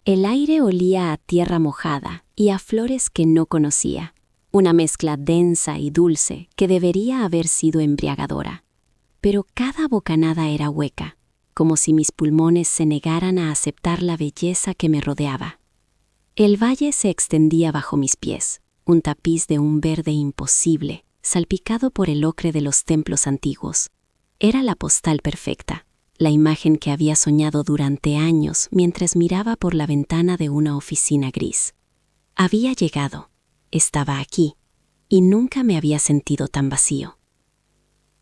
El aire olía a tierra mojada y a flores que no conocía, una mezcla densa y dulce que debería haber sido embriagadora. Pero cada bocanada era hueca, como si mis pulmones se negaran a aceptar la belleza que me rodeaba. El valle se extendía bajo mis pies, un tapiz de un verde imposible, salpicado por el ocre de los templos antiguos. Era la postal perfecta, la imagen que había soñado durante años mientras miraba por la ventana de una oficina gris. Había llegado, estaba aquí, y nunca me había sentido tan vacío.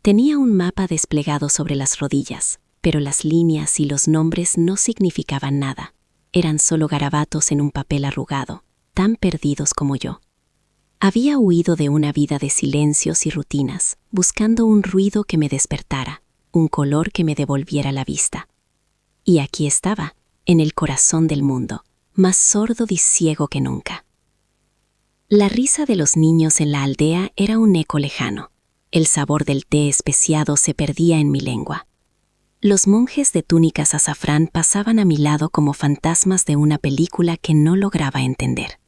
Tenía un mapa desplegado sobre las rodillas, pero las líneas y los nombres no significaban nada. Eran solo garabatos en un papel arrugado, tan perdidos como yo. Había huido de una vida de silencios y rutinas, buscando un ruido que me despertara, un color que me devolviera la vista. Y aquí estaba, en el corazón del mundo, más sordo y ciego que nunca. La risa de los niños en la aldea era un eco lejano. El sabor del té especiado se perdía en mi lengua. Los monjes de túnicas azafrán pasaban a mi lado como fantasmas de una película que no lograba entender.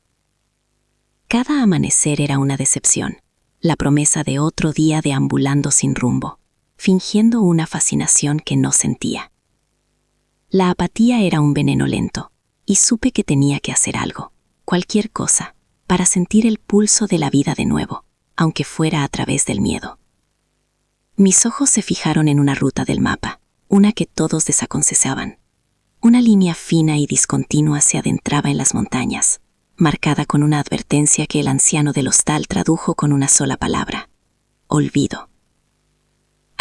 Cada amanecer era una decepción, la promesa de otro día deambulando sin rumbo, fingiendo una fascinación que no sentía. La apatía era un veneno lento, y supe que tenía que hacer algo, cualquier cosa, para sentir el pulso de la vida de nuevo, aunque fuera a través del miedo. Mis ojos se fijaron en una ruta del mapa, una que todos desaconsejaban. Una línea fina y discontinua se adentraba en las montañas, marcada con una advertencia que el anciano del hostal tradujo con una sola palabra: olvido.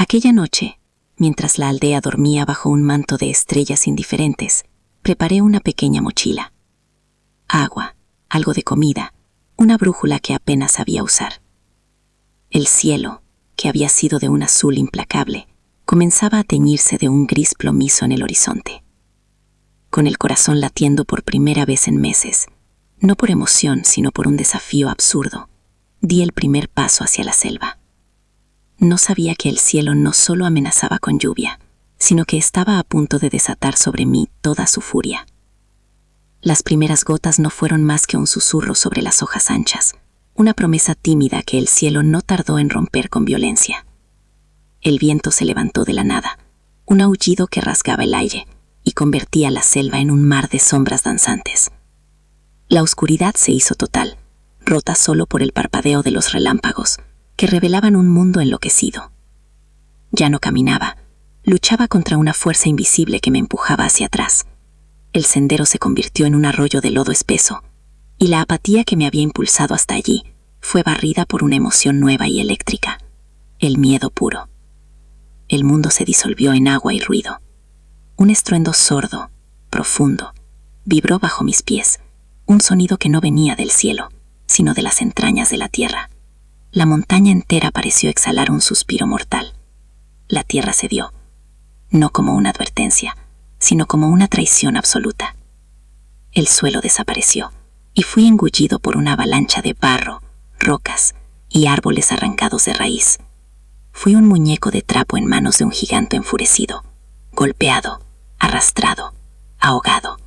Aquella noche, mientras la aldea dormía bajo un manto de estrellas indiferentes, preparé una pequeña mochila. Agua, algo de comida, una brújula que apenas sabía usar. El cielo, que había sido de un azul implacable, comenzaba a teñirse de un gris plomizo en el horizonte. Con el corazón latiendo por primera vez en meses, no por emoción, sino por un desafío absurdo, di el primer paso hacia la selva. No sabía que el cielo no solo amenazaba con lluvia, sino que estaba a punto de desatar sobre mí toda su furia. Las primeras gotas no fueron más que un susurro sobre las hojas anchas, una promesa tímida que el cielo no tardó en romper con violencia. El viento se levantó de la nada, un aullido que rasgaba el aire y convertía la selva en un mar de sombras danzantes. La oscuridad se hizo total, rota solo por el parpadeo de los relámpagos, que revelaban un mundo enloquecido. Ya no caminaba, luchaba contra una fuerza invisible que me empujaba hacia atrás. El sendero se convirtió en un arroyo de lodo espeso, y la apatía que me había impulsado hasta allí fue barrida por una emoción nueva y eléctrica: el miedo puro. El mundo se disolvió en agua y ruido. Un estruendo sordo, profundo, vibró bajo mis pies, un sonido que no venía del cielo, sino de las entrañas de la tierra. La montaña entera pareció exhalar un suspiro mortal. La tierra cedió, no como una advertencia, sino como una traición absoluta. El suelo desapareció, y fui engullido por una avalancha de barro, rocas y árboles arrancados de raíz. Fui un muñeco de trapo en manos de un gigante enfurecido, golpeado, arrastrado, ahogado.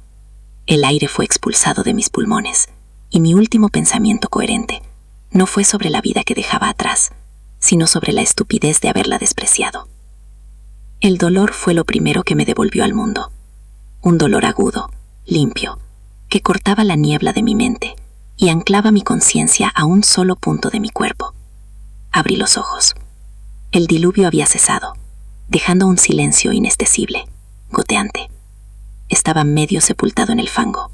El aire fue expulsado de mis pulmones, y mi último pensamiento coherente no fue sobre la vida que dejaba atrás, sino sobre la estupidez de haberla despreciado. El dolor fue lo primero que me devolvió al mundo. Un dolor agudo, limpio, que cortaba la niebla de mi mente y anclaba mi conciencia a un solo punto de mi cuerpo. Abrí los ojos. El diluvio había cesado, dejando un silencio inestesible, goteante. Estaba medio sepultado en el fango,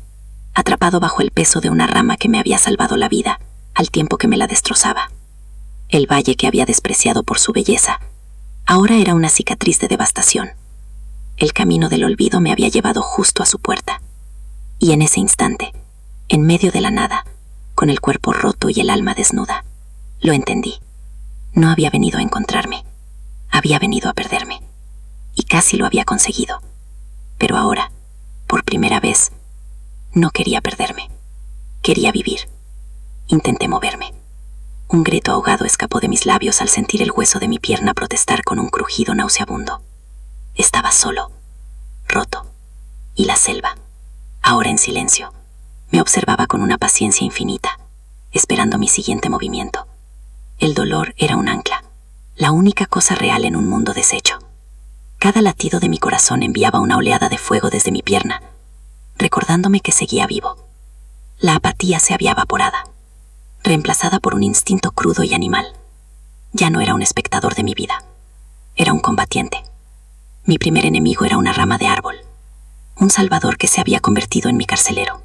atrapado bajo el peso de una rama que me había salvado la vida, al tiempo que me la destrozaba. El valle que había despreciado por su belleza, ahora era una cicatriz de devastación. El camino del olvido me había llevado justo a su puerta. Y en ese instante, en medio de la nada, con el cuerpo roto y el alma desnuda, lo entendí. No había venido a encontrarme, había venido a perderme. Y casi lo había conseguido. Pero ahora, por primera vez, no quería perderme. Quería vivir. Intenté moverme. Un grito ahogado escapó de mis labios al sentir el hueso de mi pierna protestar con un crujido nauseabundo. Estaba solo, roto, y la selva, ahora en silencio, me observaba con una paciencia infinita, esperando mi siguiente movimiento. El dolor era un ancla, la única cosa real en un mundo deshecho. Cada latido de mi corazón enviaba una oleada de fuego desde mi pierna, recordándome que seguía vivo. La apatía se había evaporado, reemplazada por un instinto crudo y animal. Ya no era un espectador de mi vida, era un combatiente. Mi primer enemigo era una rama de árbol, un salvador que se había convertido en mi carcelero.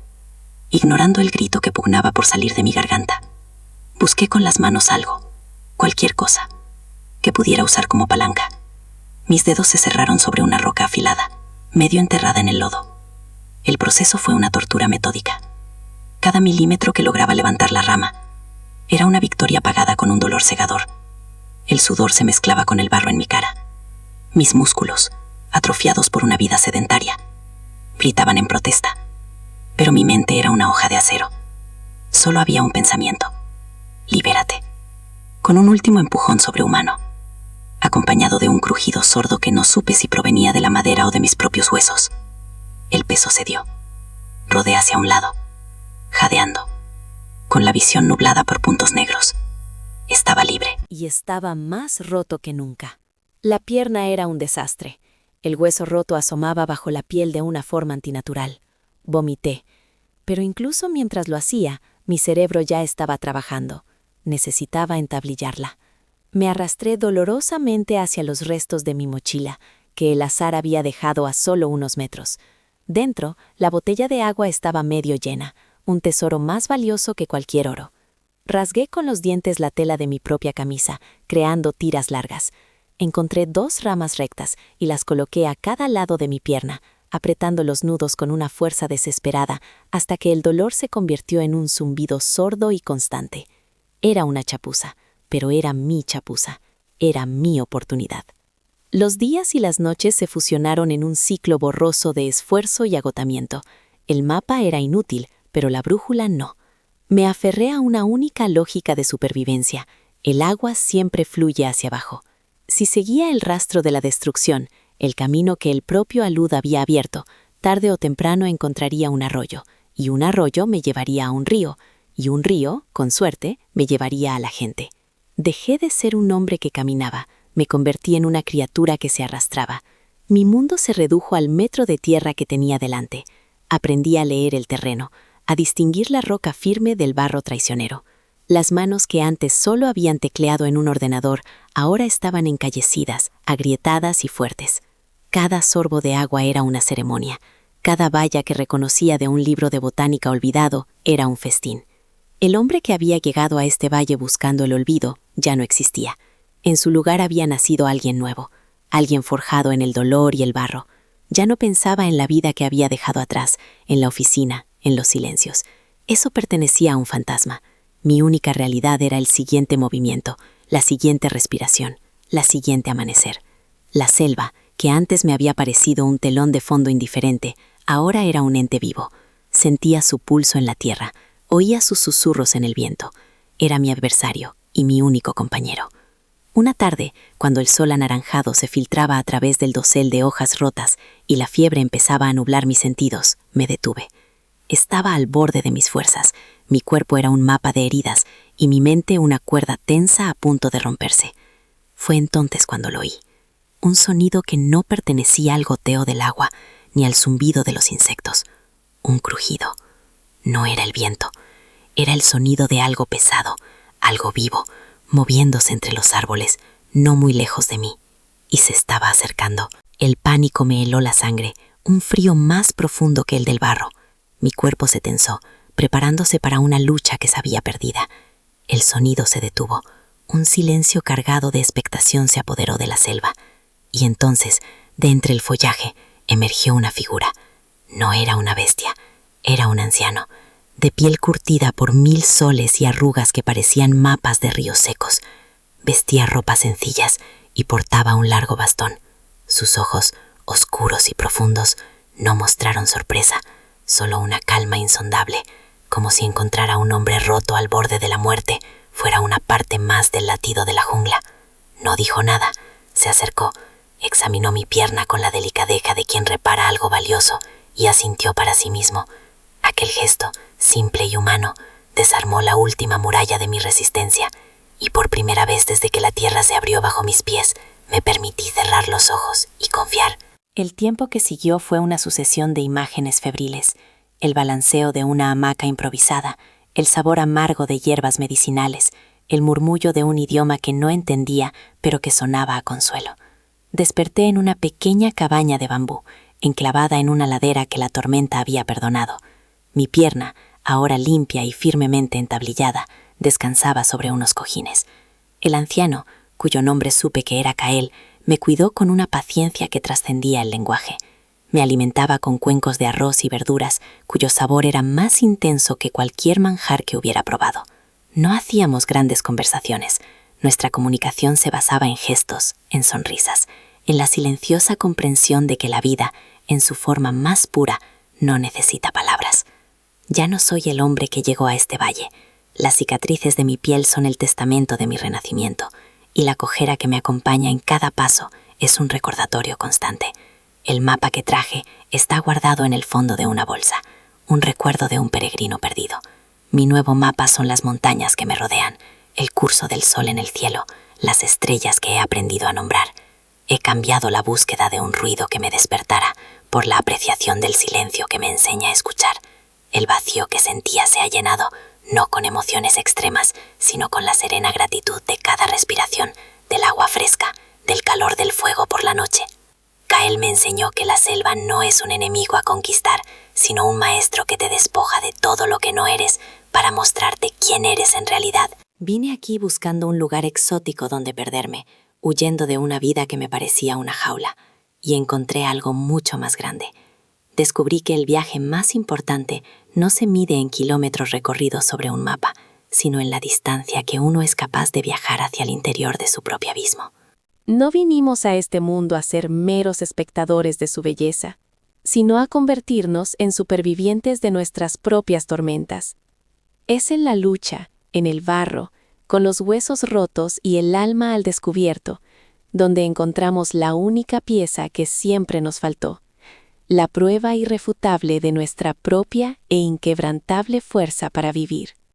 Ignorando el grito que pugnaba por salir de mi garganta, busqué con las manos algo, cualquier cosa, que pudiera usar como palanca. Mis dedos se cerraron sobre una roca afilada, medio enterrada en el lodo. El proceso fue una tortura metódica. Cada milímetro que lograba levantar la rama era una victoria pagada con un dolor cegador. El sudor se mezclaba con el barro en mi cara. Mis músculos, atrofiados por una vida sedentaria, gritaban en protesta. Pero mi mente era una hoja de acero. Solo había un pensamiento: libérate. Con un último empujón sobrehumano, acompañado de un crujido sordo que no supe si provenía de la madera o de mis propios huesos, el peso cedió. Rodé hacia un lado, jadeando, con la visión nublada por puntos negros. Estaba libre. Y estaba más roto que nunca. La pierna era un desastre. El hueso roto asomaba bajo la piel de una forma antinatural. Vomité. Pero incluso mientras lo hacía, mi cerebro ya estaba trabajando. Necesitaba entablillarla. Me arrastré dolorosamente hacia los restos de mi mochila, que el azar había dejado a solo unos metros. Dentro, la botella de agua estaba medio llena, un tesoro más valioso que cualquier oro. Rasgué con los dientes la tela de mi propia camisa, creando tiras largas. Encontré 2 ramas rectas y las coloqué a cada lado de mi pierna, apretando los nudos con una fuerza desesperada hasta que el dolor se convirtió en un zumbido sordo y constante. Era una chapuza, pero era mi chapuza, era mi oportunidad. Los días y las noches se fusionaron en un ciclo borroso de esfuerzo y agotamiento. El mapa era inútil, pero la brújula no. Me aferré a una única lógica de supervivencia: el agua siempre fluye hacia abajo. Si seguía el rastro de la destrucción, el camino que el propio alud había abierto, tarde o temprano encontraría un arroyo, y un arroyo me llevaría a un río, y un río, con suerte, me llevaría a la gente. Dejé de ser un hombre que caminaba, me convertí en una criatura que se arrastraba. Mi mundo se redujo al metro de tierra que tenía delante. Aprendí a leer el terreno, a distinguir la roca firme del barro traicionero. Las manos que antes solo habían tecleado en un ordenador, ahora estaban encallecidas, agrietadas y fuertes. Cada sorbo de agua era una ceremonia. Cada valla que reconocía de un libro de botánica olvidado era un festín. El hombre que había llegado a este valle buscando el olvido ya no existía. En su lugar había nacido alguien nuevo, alguien forjado en el dolor y el barro. Ya no pensaba en la vida que había dejado atrás, en la oficina, en los silencios. Eso pertenecía a un fantasma. Mi única realidad era el siguiente movimiento, la siguiente respiración, la siguiente amanecer. La selva, que antes me había parecido un telón de fondo indiferente, ahora era un ente vivo. Sentía su pulso en la tierra, oía sus susurros en el viento. Era mi adversario y mi único compañero. Una tarde, cuando el sol anaranjado se filtraba a través del dosel de hojas rotas y la fiebre empezaba a nublar mis sentidos, me detuve. Estaba al borde de mis fuerzas, mi cuerpo era un mapa de heridas y mi mente una cuerda tensa a punto de romperse. Fue entonces cuando lo oí. Un sonido que no pertenecía al goteo del agua ni al zumbido de los insectos. Un crujido. No era el viento, era el sonido de algo pesado, algo vivo, moviéndose entre los árboles, no muy lejos de mí. Y se estaba acercando. El pánico me heló la sangre, un frío más profundo que el del barro. Mi cuerpo se tensó, preparándose para una lucha que sabía perdida. El sonido se detuvo. Un silencio cargado de expectación se apoderó de la selva. Y entonces, de entre el follaje, emergió una figura. No era una bestia, era un anciano, de piel curtida por 1000 soles y arrugas que parecían mapas de ríos secos. Vestía ropas sencillas y portaba un largo bastón. Sus ojos, oscuros y profundos, no mostraron sorpresa, solo una calma insondable, como si encontrar a un hombre roto al borde de la muerte fuera una parte más del latido de la jungla. No dijo nada, se acercó, examinó mi pierna con la delicadeza de quien repara algo valioso y asintió para sí mismo. Aquel gesto, simple y humano, desarmó la última muralla de mi resistencia, y por primera vez desde que la tierra se abrió bajo mis pies, me permití cerrar los ojos y confiar. El tiempo que siguió fue una sucesión de imágenes febriles, el balanceo de una hamaca improvisada, el sabor amargo de hierbas medicinales, el murmullo de un idioma que no entendía, pero que sonaba a consuelo. Desperté en una pequeña cabaña de bambú, enclavada en una ladera que la tormenta había perdonado. Mi pierna, ahora limpia y firmemente entablillada, descansaba sobre unos cojines. El anciano, cuyo nombre supe que era Cael, me cuidó con una paciencia que trascendía el lenguaje. Me alimentaba con cuencos de arroz y verduras, cuyo sabor era más intenso que cualquier manjar que hubiera probado. No hacíamos grandes conversaciones. Nuestra comunicación se basaba en gestos, en sonrisas, en la silenciosa comprensión de que la vida, en su forma más pura, no necesita palabras. Ya no soy el hombre que llegó a este valle. Las cicatrices de mi piel son el testamento de mi renacimiento, y la cojera que me acompaña en cada paso es un recordatorio constante. El mapa que traje está guardado en el fondo de una bolsa, un recuerdo de un peregrino perdido. Mi nuevo mapa son las montañas que me rodean, el curso del sol en el cielo, las estrellas que he aprendido a nombrar. He cambiado la búsqueda de un ruido que me despertara por la apreciación del silencio que me enseña a escuchar. El vacío que sentía se ha llenado, no con emociones extremas, sino con la serena gratitud de cada respiración, del agua fresca, del calor del fuego por la noche. Cael me enseñó que la selva no es un enemigo a conquistar, sino un maestro que te despoja de todo lo que no eres para mostrarte quién eres en realidad. Vine aquí buscando un lugar exótico donde perderme, huyendo de una vida que me parecía una jaula, y encontré algo mucho más grande. Descubrí que el viaje más importante no se mide en kilómetros recorridos sobre un mapa, sino en la distancia que uno es capaz de viajar hacia el interior de su propio abismo. No vinimos a este mundo a ser meros espectadores de su belleza, sino a convertirnos en supervivientes de nuestras propias tormentas. Es en la lucha, en el barro, con los huesos rotos y el alma al descubierto, donde encontramos la única pieza que siempre nos faltó, la prueba irrefutable de nuestra propia e inquebrantable fuerza para vivir.